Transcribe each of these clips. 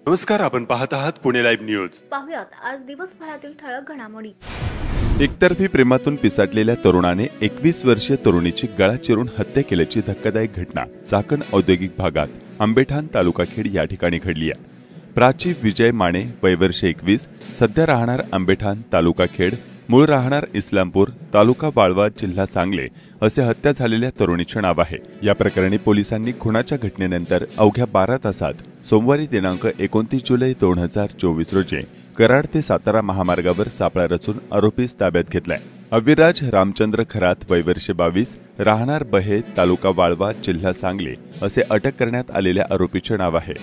नमस्कार, आपण पाहत आहात पुणे लाईव्ह न्यूज। पाहुयात आज दिवसभरातील ठळक घडामोडी। एकतर्फी प्रेमातून पिसाटलेल्या तरुणाने 21 वर्षीय तरुणीची गळा चिरून हत्या केल्याची धक्कादायक घटना चाकण औद्योगिक भागात आंबेठाण तालुका खेड या ठिकाणी घडली आहे। प्राची विजय माने वय वर्ष 21, सध्या राहणार आंबेठाण तालुका खेड, मूळ राहणार इस्लामपूर तालुका बाळवा जिल्हा सांगली असे हत्या झालेल्या तरुणीचे नाव आहे। या प्रकरणी पोलिसांनी खुनाच्या घटनेनंतर अवघ्या 12 तासात सोमवारी दिनांक 29 जुलै 2024 रोजी कराड ते सातारा महामार्गावर सापळा रचून आरोपीस ताब्यात घेतलाय। अविराज रामचंद्र खरात वय वर्ष 22, राहणार बहे तालुका बाळवा जिल्हा सांगली असे अटक करण्यात आलेल्या आरोपीचे नाव आहे।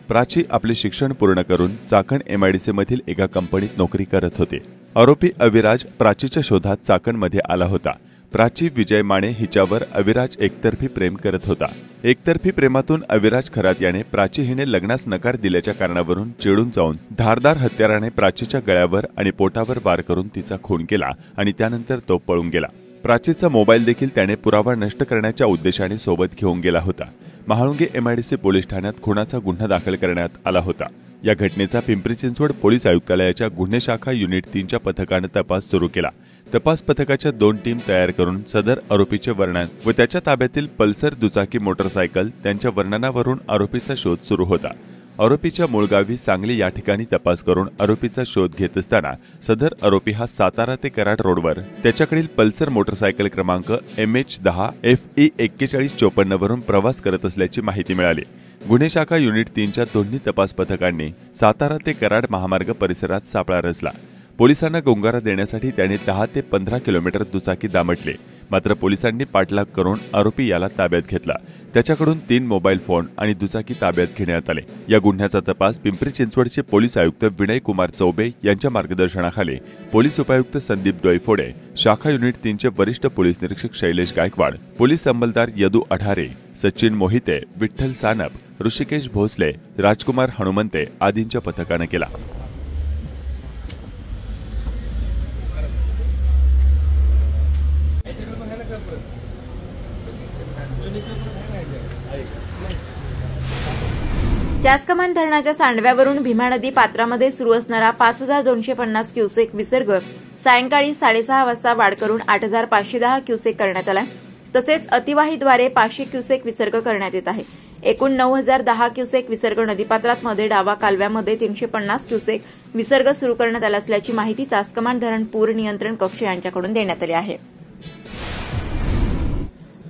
प्राची आपले शिक्षण पूर्ण करून चाकण MIDC मधील एका कंपनीत नोकरी करत होते। आरोपी अविराज प्राचीच्या शोधात चाकणमध्ये आला होता। प्राची विजय माने हिच्यावर अविराज एकतर्फी प्रेम करत होता। एकतर्फी प्रेमातून अविराज खरात याने प्राची हिने लग्नास नकार दिल्याच्या कारणावरून चिडून जाऊन धारदार हत्याराने प्राचीच्या गळ्यावर आणि पोटावर वार करून तिचा खून केला आणि त्यानंतर तो पळून गेला। प्राचीचा मोबाईल देखील त्याने पुरावा नष्ट करण्याच्या उद्देशाने सोबत घेऊन गेला होता। महाळुंगे MIDC पोलीस ठाण्यात खुनाचा गुन्हा दाखल करण्यात आला होता। या घटनेचा पिंपरी चिंचवड पोलीस आयुक्तालयाच्या गुन्हे शाखा युनिट 3च्या पथकाने तपास सुरू केला। तपास पथकाच्या 2 टीम तयार करून सदर आरोपीचे वर्णन व त्याच्या ताब्यातील पल्सर दुचाकी मोटरसायकल त्यांच्या वर्णनावरून आरोपीचा शोध सुरू होता। आरोपीच्या मूळ गावी सांगली या ठिकाणी तपास करून आरोपीचा शोध घेत असताना सदर आरोपी हा सातारा ते कराड रोडवर त्याच्याकडील पल्सर मोटरसायकल क्रमांक MH10 FE 4154 वरून प्रवास करत असल्याची माहिती मिळाली। गुन्हे शाखा युनिट 3च्या दोन्ही तपास पथकांनी सातारा ते कराड महामार्ग परिसरात सापळा रचला। पोलिसांना गोंगारा देण्यासाठी त्याने 10 ते 15 किलोमीटर दुचाकी दामटली, मात्र पोलिसांनी पाठलाग करून आरोपी याला ताब्यात घेतला। त्याच्याकडून 3 मोबाईल फोन आणि दुचाकी ताब्यात घेण्यात आले। या गुन्ह्याचा तपास पिंपरी चिंचवडचे पोलीस आयुक्त विनय कुमार चौबे यांच्या मार्गदर्शनाखाली पोलीस उपायुक्त संदीप डोईफोडे, शाखा युनिट 3चे वरिष्ठ पोलीस निरीक्षक शैलेश गायकवाड, पोलीस अंमलदार यदू आढारे, सचिन मोहिते, विठ्ठल सानप, ऋषिकेश भोसले, राजकुमार हनुमंते आदींच्या पथकाने केला। जास्कमान धरणाच्या सांडव्यावरून भीमा नदी पात्रामध्ये सुरू असणारा 5250 क्युसेक विसर्ग सायंकाळी 6:30 वाजता वाढ करून 8510 क्युसेक करण्यात आला। तसेच अतिवाहीद्वारे 500 क्युसेक विसर्ग करण्यात येत आहे। एकूण 9010 क्युसेक विसर्ग नदीपात्रात मध्ये डावा कालव्यामध्ये 350 क्युसेक विसर्ग सुरू करण्यात आला असल्याची माहिती चास्कमान धरण पूर नियंत्रण कक्ष यांच्याकडून देण्यात आली आहे।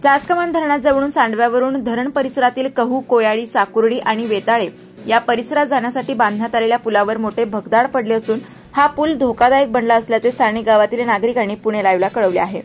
चास्कमान धरणाजवळून सांडव्यावरून धरण परिसरातील कहू, कोयाळी, साकुर्डी आणि वेताळे या परिसरात जाण्यासाठी बांधण्यात आलेल्या पुलावर मोठे भगदाड पडले असून हा पूल धोकादायक बनला असल्याचे स्थानिक गावातील नागरिकांनी पुणे लाईव्हला कळवले आहे।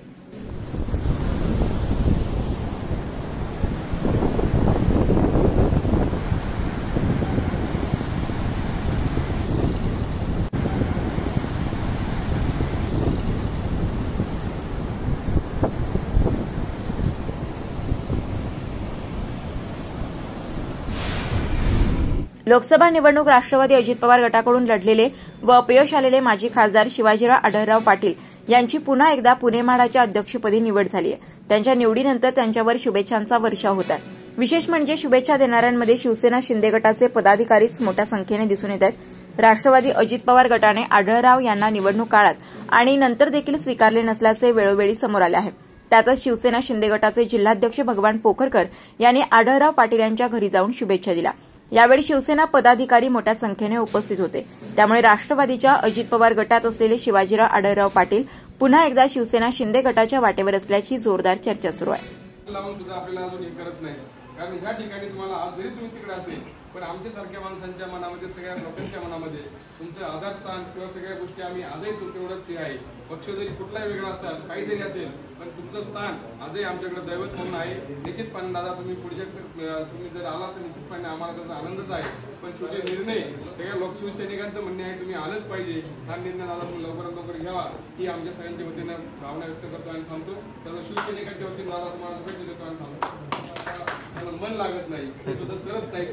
लोकसभा निवडणूक राष्ट्रवादी अजित पवार गटाकडून लढलेले व अपयश आलेले माजी खासदार शिवाजीराव आढळराव पाटील यांची पुन्हा एकदा पुणे म्हाडाच्या अध्यक्षपदी निवड झाली आहे। त्यांच्या निवडीनंतर त्यांच्यावर शुभेच्छांचा वर्षाव होत आहे। विशेष म्हणजे शुभेच्छा देणाऱ्यांमध्ये शिवसेना शिंदे गटाचे पदाधिकारीच मोठ्या संख्येने दिसून येत आहेत। राष्ट्रवादी अजित पवार गटाने आढळराव यांना निवडणूक काळात आणि नंतर देखील स्वीकारले नसल्याचे वेळोवेळी समोर आले आहे। त्यातच शिवसेना शिंदे गटाचे जिल्हाध्यक्ष भगवान पोखरकर यांनी आढळराव पाटील यांच्या घरी जाऊन शुभेच्छा दिल्या। यावेळी शिवसेना पदाधिकारी मोठ्या संख्येने उपस्थित होते। त्यामुळे राष्ट्रवादीच्या अजित पवार गटात असलेले शिवाजीराव आढळराव पाटील पुन्हा एकदा शिवसेना शिंदे गटाच्या वाटेवर असल्याची जोरदार चर्चा सुरू आहे। कारण ह्या ठिकाणी तुम्हाला आज जरी तुम्ही तिकडे असेल पण आमच्यासारख्या माणसांच्या मनामध्ये, सगळ्या लोकांच्या मनामध्ये तुमचं आधारस्थान किंवा सगळ्या गोष्टी आम्ही आजही तेवढंच हे आहे। पक्ष जरी कुठलाही वेगळा असेल, काही जरी असेल, पण तुमचं स्थान आजही आमच्याकडे दैवत म्हणून आहे। निश्चितपणे दादा तुम्ही तुम्ही जर आला तर निश्चितपणे आम्हाला त्याचा आनंदच आहे। पण शेवटी निर्णय सगळ्या शिवसैनिकांचं म्हणणे आहे, तुम्ही आलंच पाहिजे। हा निर्णय दादा तुम्ही लवकरात लवकर घ्यावा ही आमच्या सगळ्यांच्या वतीनं भावना व्यक्त करतो आणि थांबतो। सर्व शिवसैनिकांच्या वतीनं दादा तुम्हाला शुभेच्छा देतो आणि थांबतो। मन लागत नाही, ते सुद्धा करत नाही,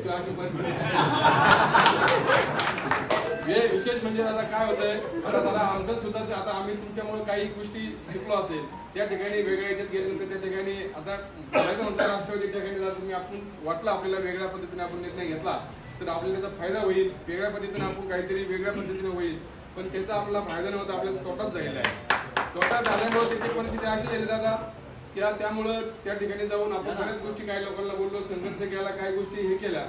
विशेष म्हणजे दादा काय होतंय, आता दादा आमचं सुद्धा आता आम्ही तुमच्यामुळे काही गोष्टी शिकलो असेल, त्या ठिकाणी वेगळ्या याच्यात गेल्यानंतर त्या ठिकाणी आता बघायचं म्हणतो राष्ट्रवादी ठिकाणी जर तुम्ही आपण वाटलं आपल्याला वेगळ्या पद्धतीने आपण निर्णय घेतला तर आपल्याला त्याचा फायदा होईल, वेगळ्या पद्धतीने आपण काहीतरी वेगळ्या पद्धतीने होईल, पण त्याचा आपला फायदा नव्हता, आपल्याला तोटाच झालेला आहे. तोटा झाल्यामुळे त्याची परिस्थिती अशी झाली दादा त्यामुळं त्या ठिकाणी जाऊन आपण बऱ्याच गोष्टी काही लोकांना बोललो, संघर्ष केला, काही गोष्टी हे केल्या.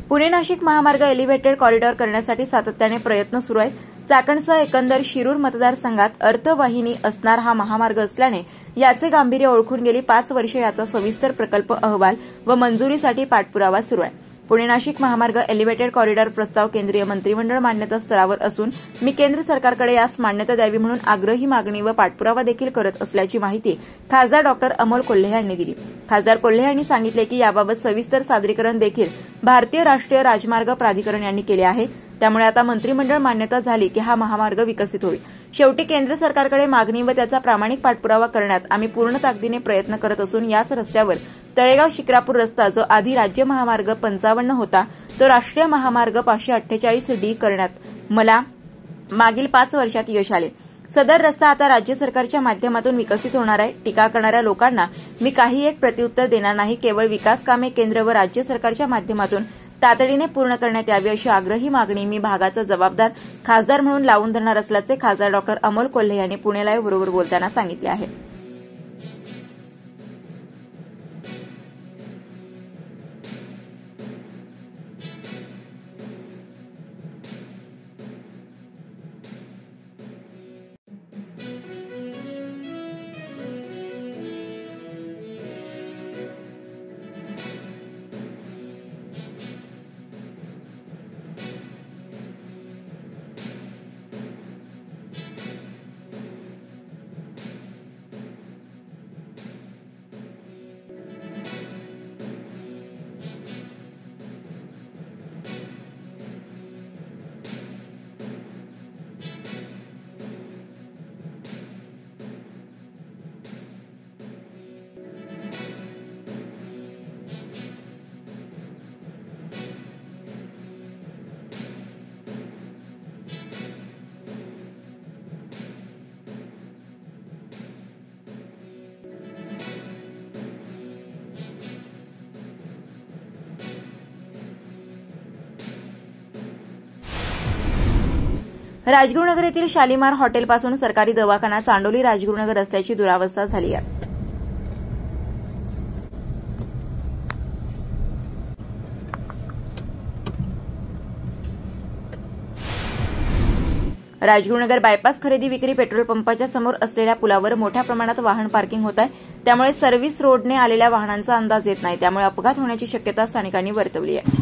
पुणे नाशिक महामार्ग एलिव्हेटेड कॉरिडॉर करण्यासाठी सातत्याने प्रयत्न सुरू आहेत. चाकणसह एकंदर शिरूर मतदारसंघात अर्थवाहिनी असणार हा महामार्ग असल्याने याचे गांभीर्य ओळखून गेली 5 वर्षे याचा सविस्तर प्रकल्प अहवाल व मंजुरीसाठी पाठपुरावा सुरू आहे. पुणे नाशिक महामार्ग एलिव्हेटेड कॉरिडॉर प्रस्ताव केंद्रीय मंत्रिमंडळ मान्यता स्तरावर असून मी केंद्र सरकारकडे यास मान्यता द्यावी म्हणून आग्रही मागणी व पाठपुरावा देखील करत असल्याची माहिती खासदार डॉक्टर अमोल कोल्हे यांनी दिली. खासदार कोल्हे यांनी सांगितले की याबाबत सविस्तर सादरीकरण देखील भारतीय राष्ट्रीय राजमार्ग प्राधिकरण यांनी केले आहे. त्यामुळे आता मंत्रिमंडळ मान्यता झाली की हा महामार्ग विकसित होईल. शेवटी केंद्र सरकारकडे मागणी व त्याचा प्रामाणिक पाठपुरावा करण्यात आम्ही पूर्ण ताकदीने प्रयत्न करत असून याच रस्त्यावर तळेगाव शिक्रापूर रस्ता जो आधी राज्य महामार्ग 55 होता तो राष्ट्रीय महामार्ग 548D करण्यात मला मागील 5 वर्षात यश आले. सदर रस्ता आता राज्य सरकारच्या माध्यमातून विकसित होणार आहे. टीका करणाऱ्या लोकांना मी काही एक प्रत्युत्तर देणार नाही. केवळ विकास कामे केंद्र व राज्य सरकारच्या माध्यमातून तातडीने पूर्ण करण्यात यावी अशी आग्रही मागणी मी भागाचा जबाबदार खासदार म्हणून लावून धरणार असल्याचे खासदार डॉक्टर अमोल कोल्हे यांनी पुणे लाईव्ह बरोबर बोलताना सांगितले आहे. राजगुरुनगर येथील शालिमार हॉटेलपासून सरकारी दवाखाना चांडोली राजगुरुनगर रस्त्याची दुरावस्था झाली आहे. राजगुरुनगर बायपास खरेदी विक्री पेट्रोल पंपाच्या समोर असलेल्या पुलावर मोठ्या प्रमाणात वाहन पार्किंग होत आहे. त्यामुळे सर्व्हिस रोडने आलेल्या वाहनांचा अंदाज येत नाही. त्यामुळे अपघात होण्याची शक्यता स्थानिकांनी वर्तवली आहे.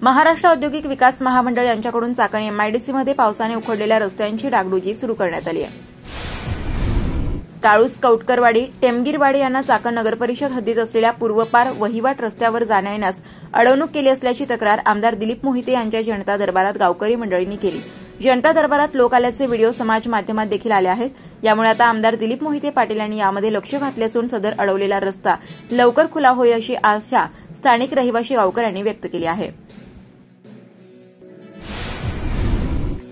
महाराष्ट्र औद्योगिक विकास महामंडळ यांच्याकडून चाकण एमआयडीसीमध्ये पावसाने उखडलेल्या रस्त्यांची डागडुजी सुरू करण्यात आली आहे. काळूस कौटकरवाडी टेमगिरवाडी यांना चाकण नगरपरिषद हद्दीत असलेल्या पूर्वपार वहिवाट रस्त्यावर जाण्या-येण्यास अडवणूक केली असल्याची तक्रार आमदार दिलीप मोहिते यांच्या जनता दरबारात गावकरी मंडळींनी केली. जनता दरबारात लोक आल्याचे व्हिडिओ समाज माध्यमात देखील आले आहेत. यामुळे आता आमदार दिलीप मोहिते पाटील यांनी यामध्ये लक्ष घातले असून सदर अडवलेला रस्ता लवकर खुला होईल अशी आशा स्थानिक रहिवासी गावकऱ्यांनी व्यक्त केली आहे.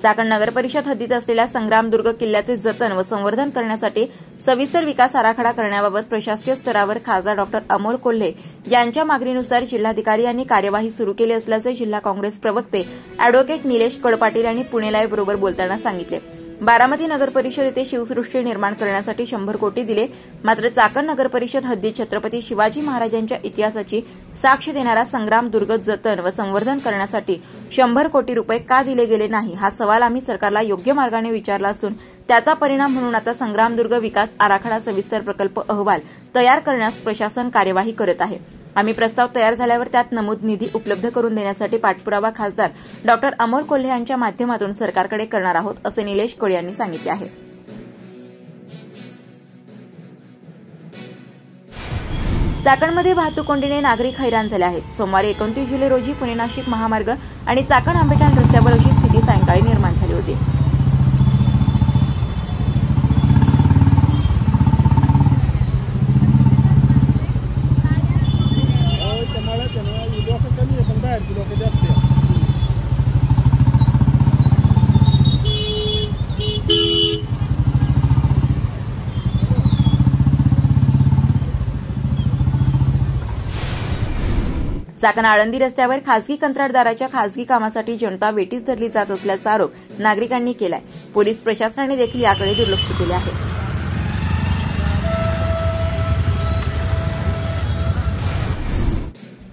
चाकण नगरपरिषद हद्दीत असलेल्या संग्रामदुर्ग किल्ल्याचे जतन व संवर्धन करण्यासाठी सविस्तर विकास आराखडा करण्याबाबत प्रशासकीय स्तरावर खासदार डॉक्टर अमोल कोल्हे यांच्या मागणीनुसार जिल्हाधिकारी यांनी कार्यवाही सुरू केली असल्याचे जिल्हा काँग्रेस प्रवक्ते अॅडव्होकेट निलेश कडपाटील यांनी पुणे लाईव्ह बरोबर बोलताना सांगितले. बारामती नगरपरिषद येथे शिवसृष्टी निर्माण करण्यासाठी 100 कोटी दिले. मात्र चाकण नगरपरिषद हद्दीत छत्रपती शिवाजी महाराजांच्या इतिहासाची साक्ष देणारा संग्रामदुर्ग जतन व संवर्धन करण्यासाठी 100 कोटी रुपये का दिले गेले नाही हा सवाल आम्ही सरकारला योग्य मार्गाने विचारला असून त्याचा परिणाम म्हणून आता संग्रामदुर्ग विकास आराखडा सविस्तर प्रकल्प अहवाल तयार करण्यास प्रशासन कार्यवाही करत आहे. आम्ही प्रस्ताव तयार झाल्यावर त्यात नमूद निधी उपलब्ध करून देण्यासाठी पाठपुरावा खासदार डॉक्टर अमोल कोल्हे यांच्या माध्यमातून सरकारकडे करणार आहोत असे निलेश कोळे यांनी सांगितले आहे. चाकणमध्ये वाहतूक कोंडीने नागरिक हैराण झाले आहेत. सोमवारी 29 जुलै रोजी पुणे नाशिक महामार्ग आणि चाकण आंबेठाण रस्त्यावर अशी स्थिती सायंकाळी निर्माण झाली होती. चाकण आळंदी रस्त्यावर खासगी कंत्राटदाराच्या खासगी कामासाठी जनता वेठीस धरली जात असल्याचा आरोप नागरिकांनी केलाय. पोलीस प्रशासनाने देखील याकडे दुर्लक्ष केले आहे.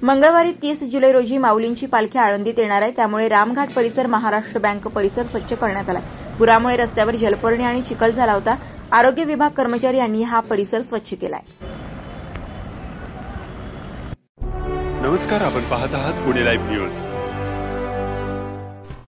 मंगळवारी 30 जुलै रोजी माऊलींची पालखी आळंदीत येणार आहे. त्यामुळे रामघाट परिसर, महाराष्ट्र बँक परिसर स्वच्छ करण्यात आला. पुरामुळे रस्त्यावर जलपर्णी आणि चिखल झाला होता. आरोग्य विभाग कर्मचारी यांनी हा परिसर स्वच्छ केलाय. नमस्कार, आपण पाहत आहात पुणे लाईव्ह न्यूज.